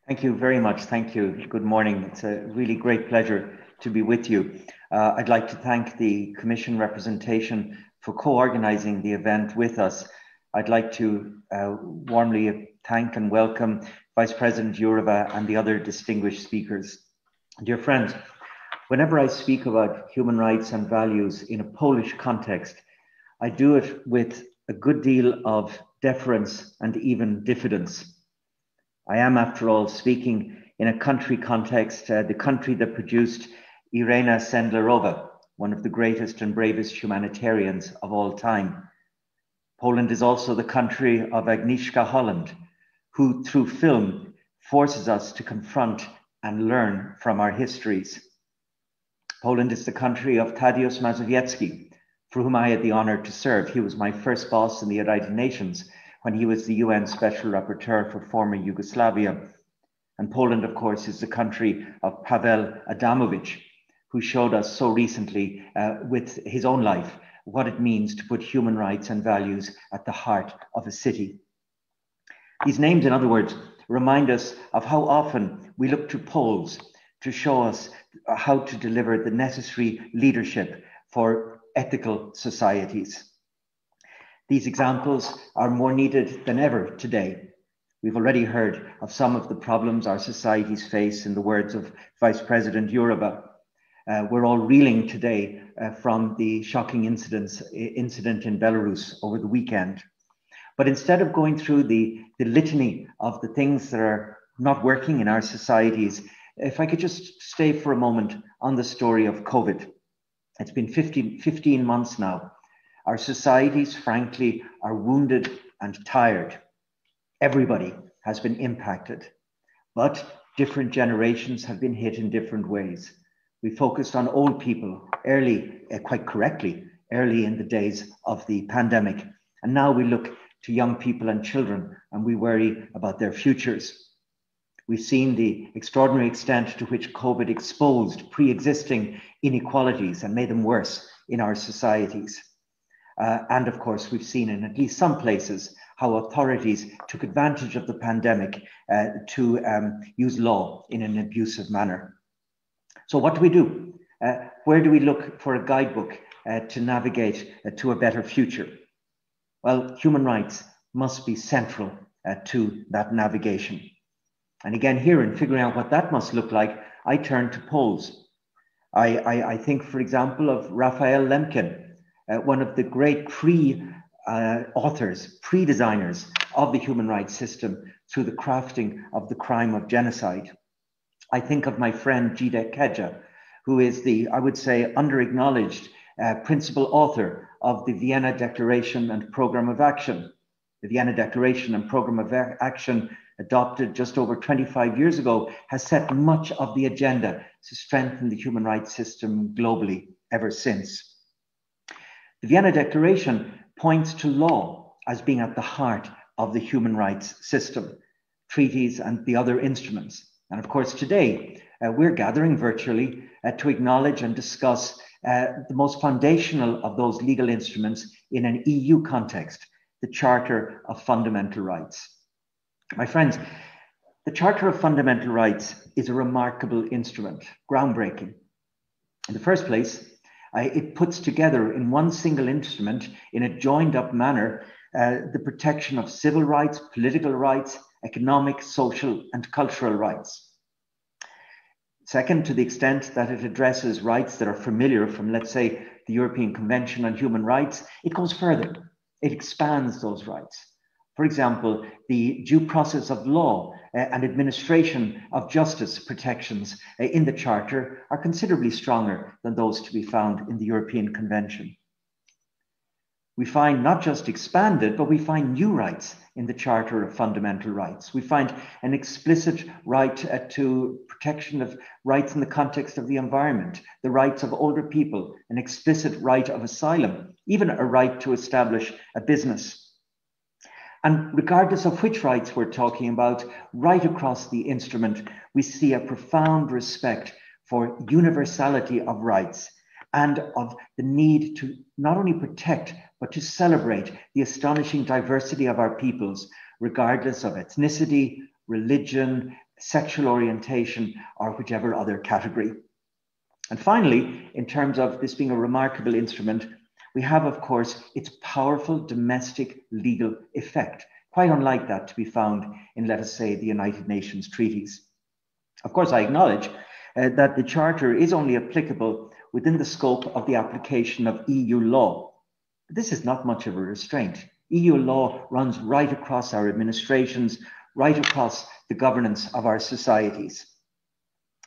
Thank you very much. Thank you. Good morning. It's a really great pleasure to be with you. I'd like to thank the Commission representation for co-organising the event with us. I'd like to warmly thank and welcome Vice President Jourova and the other distinguished speakers. Dear friends, whenever I speak about human rights and values in a Polish context, I do it with a good deal of deference and even diffidence. I am, after all, speaking in a country context, the country that produced Irena Sendlerova, one of the greatest and bravest humanitarians of all time. Poland is also the country of Agnieszka Holland, who through film forces us to confront and learn from our histories. Poland is the country of Tadeusz Mazowiecki, for whom I had the honor to serve. He was my first boss in the United Nations when he was the UN Special Rapporteur for former Yugoslavia. And Poland, of course, is the country of Paweł Adamowicz, who showed us so recently with his own life what it means to put human rights and values at the heart of a city. These names, in other words, remind us of how often we look to Poles to show us how to deliver the necessary leadership for ethical societies. These examples are more needed than ever today. We've already heard of some of the problems our societies face in the words of Vice President Jourova. We're all reeling today from the shocking incident in Belarus over the weekend. But instead of going through the litany of the things that are not working in our societies, if I could just stay for a moment on the story of COVID. It's been 15 months now. Our societies, frankly, are wounded and tired. Everybody has been impacted, but different generations have been hit in different ways. We focused on old people early, quite correctly, early in the days of the pandemic. And now we look to young people and children and we worry about their futures. We've seen the extraordinary extent to which COVID exposed pre-existing inequalities and made them worse in our societies. And of course, we've seen in at least some places how authorities took advantage of the pandemic to use law in an abusive manner. So what do we do? Where do we look for a guidebook to navigate to a better future? Well, human rights must be central to that navigation. And again, here in figuring out what that must look like, I turn to Poles. I think, for example, of Raphael Lemkin, one of the great pre-authors, pre-designers of the human rights system through the crafting of the crime of genocide. I think of my friend Jide Kedja, who is the, I would say, under-acknowledged principal author of the Vienna Declaration and Programme of Action. The Vienna Declaration and Programme of Action, adopted just over 25 years ago, has set much of the agenda to strengthen the human rights system globally ever since. The Vienna Declaration points to law as being at the heart of the human rights system, treaties and the other instruments. And of course, today, we're gathering virtually to acknowledge and discuss the most foundational of those legal instruments in an EU context, the Charter of Fundamental Rights. My friends, the Charter of Fundamental Rights is a remarkable instrument, groundbreaking. In the first place, it puts together in one single instrument, in a joined up manner, the protection of civil rights, political rights, economic, social, and cultural rights. Second, to the extent that it addresses rights that are familiar from, let's say, the European Convention on Human Rights, it goes further. It expands those rights. For example, the due process of law and administration of justice protections in the Charter are considerably stronger than those to be found in the European Convention. We find not just expanded, but we find new rights in the Charter of Fundamental Rights. We find an explicit right to protection of rights in the context of the environment, the rights of older people, an explicit right of asylum, even a right to establish a business. And regardless of which rights we're talking about, right across the instrument, we see a profound respect for universality of rights and of the need to not only protect, but to celebrate the astonishing diversity of our peoples, regardless of ethnicity, religion, sexual orientation, or whichever other category. And finally, in terms of this being a remarkable instrument, we have, of course, its powerful domestic legal effect, quite unlike that to be found in, let us say, the United Nations treaties. Of course, I acknowledge that the Charter is only applicable within the scope of the application of EU law. But this is not much of a restraint. EU law runs right across our administrations, right across the governance of our societies.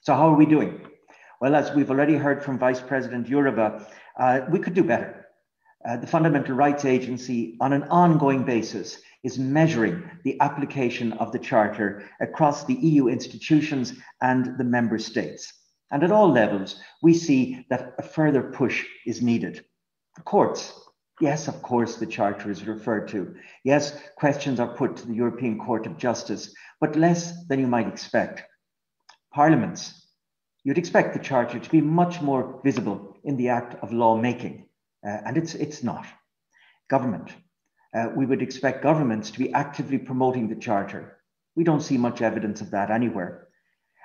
So how are we doing? Well, as we've already heard from Vice President Jourova, we could do better. The Fundamental Rights Agency, on an ongoing basis, is measuring the application of the Charter across the EU institutions and the member states. And at all levels, we see that a further push is needed. The courts, yes, of course, the Charter is referred to. Yes, questions are put to the European Court of Justice, but less than you might expect. Parliaments, you'd expect the Charter to be much more visible in the act of lawmaking, and it's not. Government, we would expect governments to be actively promoting the Charter. We don't see much evidence of that anywhere.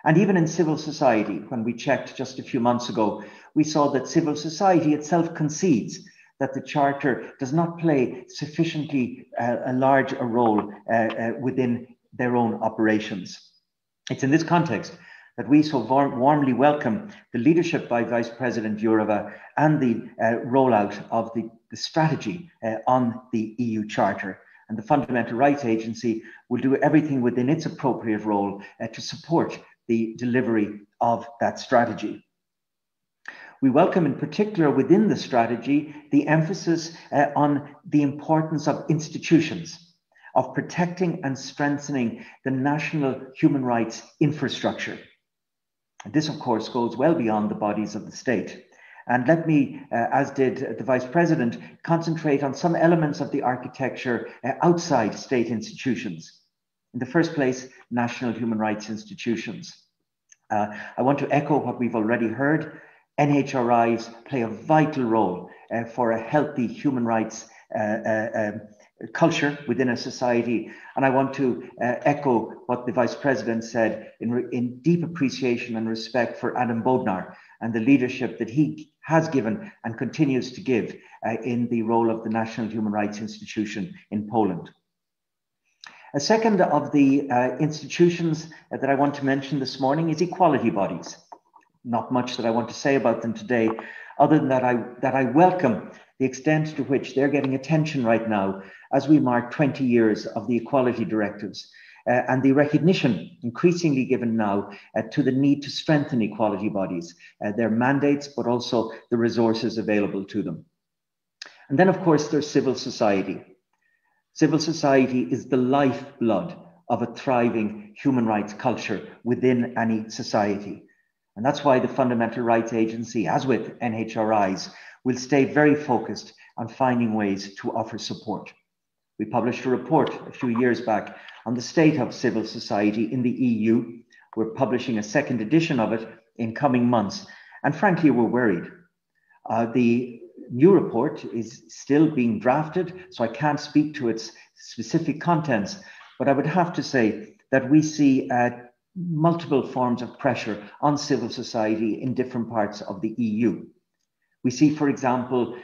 And even in civil society, when we checked just a few months ago, we saw that civil society itself concedes that the Charter does not play sufficiently a large a role within their own operations. It's in this context that we so warmly welcome the leadership by Vice President Jourova and the rollout of the strategy on the EU Charter. And the Fundamental Rights Agency will do everything within its appropriate role to support the delivery of that strategy. We welcome in particular within the strategy the emphasis on the importance of institutions, of protecting and strengthening the national human rights infrastructure. And this, of course, goes well beyond the bodies of the state. And let me, as did the Vice President, concentrate on some elements of the architecture outside state institutions. In the first place, national human rights institutions. I want to echo what we've already heard. NHRIs play a vital role for a healthy human rights culture within a society. And I want to echo what the Vice President said in deep appreciation and respect for Adam Bodnar and the leadership that he has given and continues to give in the role of the National Human Rights Institution in Poland. A second of the institutions that I want to mention this morning is equality bodies. Not much that I want to say about them today, other than that I welcome the extent to which they're getting attention right now as we mark 20 years of the equality directives and the recognition increasingly given now to the need to strengthen equality bodies, their mandates, but also the resources available to them. And then, of course, there's civil society. Civil society is the lifeblood of a thriving human rights culture within any society. And that's why the Fundamental Rights Agency, as with NHRIs, will stay very focused on finding ways to offer support. We published a report a few years back on the state of civil society in the EU. We're publishing a second edition of it in coming months. And frankly, we're worried. The new report is still being drafted, so I can't speak to its specific contents, but I would have to say that we see multiple forms of pressure on civil society in different parts of the EU. We see, for example,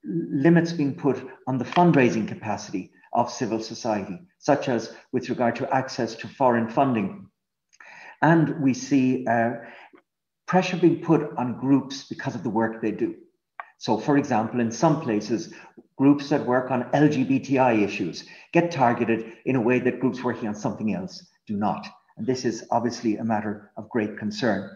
limits being put on the fundraising capacity of civil society, such as with regard to access to foreign funding. And we see pressure being put on groups because of the work they do. So, for example, in some places, groups that work on LGBTI issues get targeted in a way that groups working on something else do not. And this is obviously a matter of great concern.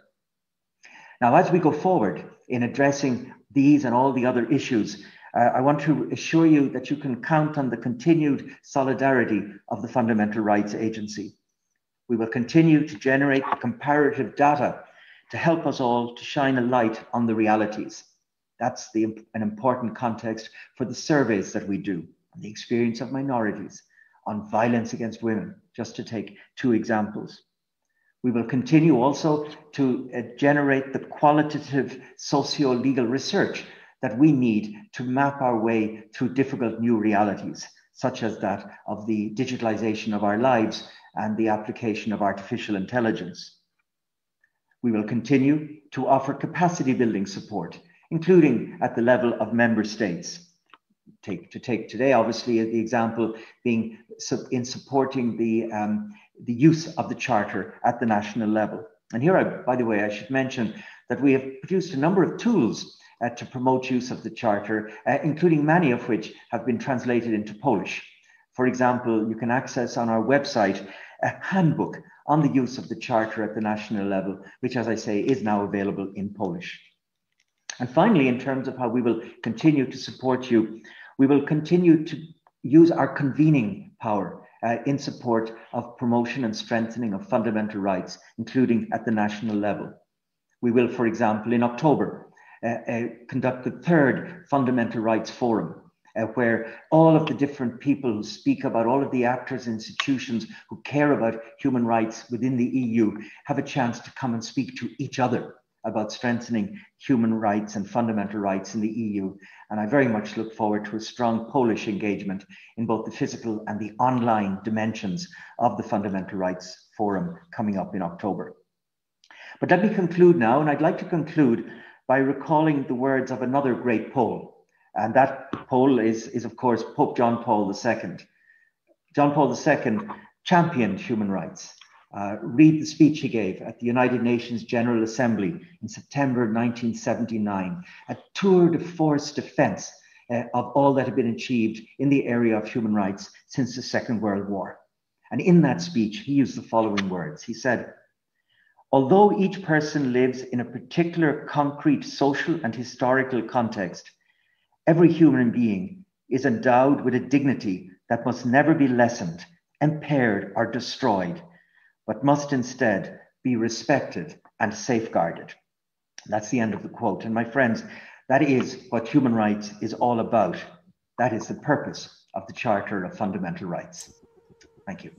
Now, as we go forward in addressing these and all the other issues, I want to assure you that you can count on the continued solidarity of the Fundamental Rights Agency. We will continue to generate the comparative data to help us all to shine a light on the realities. That's an important context for the surveys that we do on the experience of minorities, on violence against women, just to take two examples. We will continue also to generate the qualitative socio-legal research that we need to map our way through difficult new realities, such as that of the digitalization of our lives and the application of artificial intelligence. We will continue to offer capacity building support, including at the level of member states. To take today, obviously, the example being in supporting the use of the Charter at the national level. And here, by the way, I should mention that we have produced a number of tools to promote use of the Charter, including many of which have been translated into Polish. For example, you can access on our website a handbook on the use of the Charter at the national level, which, as I say, is now available in Polish. And finally, in terms of how we will continue to support you, we will continue to use our convening power in support of promotion and strengthening of fundamental rights, including at the national level. We will, for example, in October, conduct the 3rd Fundamental Rights Forum, where all of the different people who speak about, all of the actors, institutions who care about human rights within the EU have a chance to come and speak to each other about strengthening human rights and fundamental rights in the EU. And I very much look forward to a strong Polish engagement in both the physical and the online dimensions of the Fundamental Rights Forum coming up in October. But let me conclude now, and I'd like to conclude by recalling the words of another great Pole. And that Pole is of course, Pope John Paul II. John Paul II championed human rights. Read the speech he gave at the United Nations General Assembly in September 1979, a tour de force defense of all that had been achieved in the area of human rights since the Second World War. And in that speech, he used the following words. He said, "Although each person lives in a particular concrete social and historical context, every human being is endowed with a dignity that must never be lessened, impaired, or destroyed, but must instead be respected and safeguarded." That's the end of the quote. And my friends, that is what human rights is all about. That is the purpose of the Charter of Fundamental Rights. Thank you.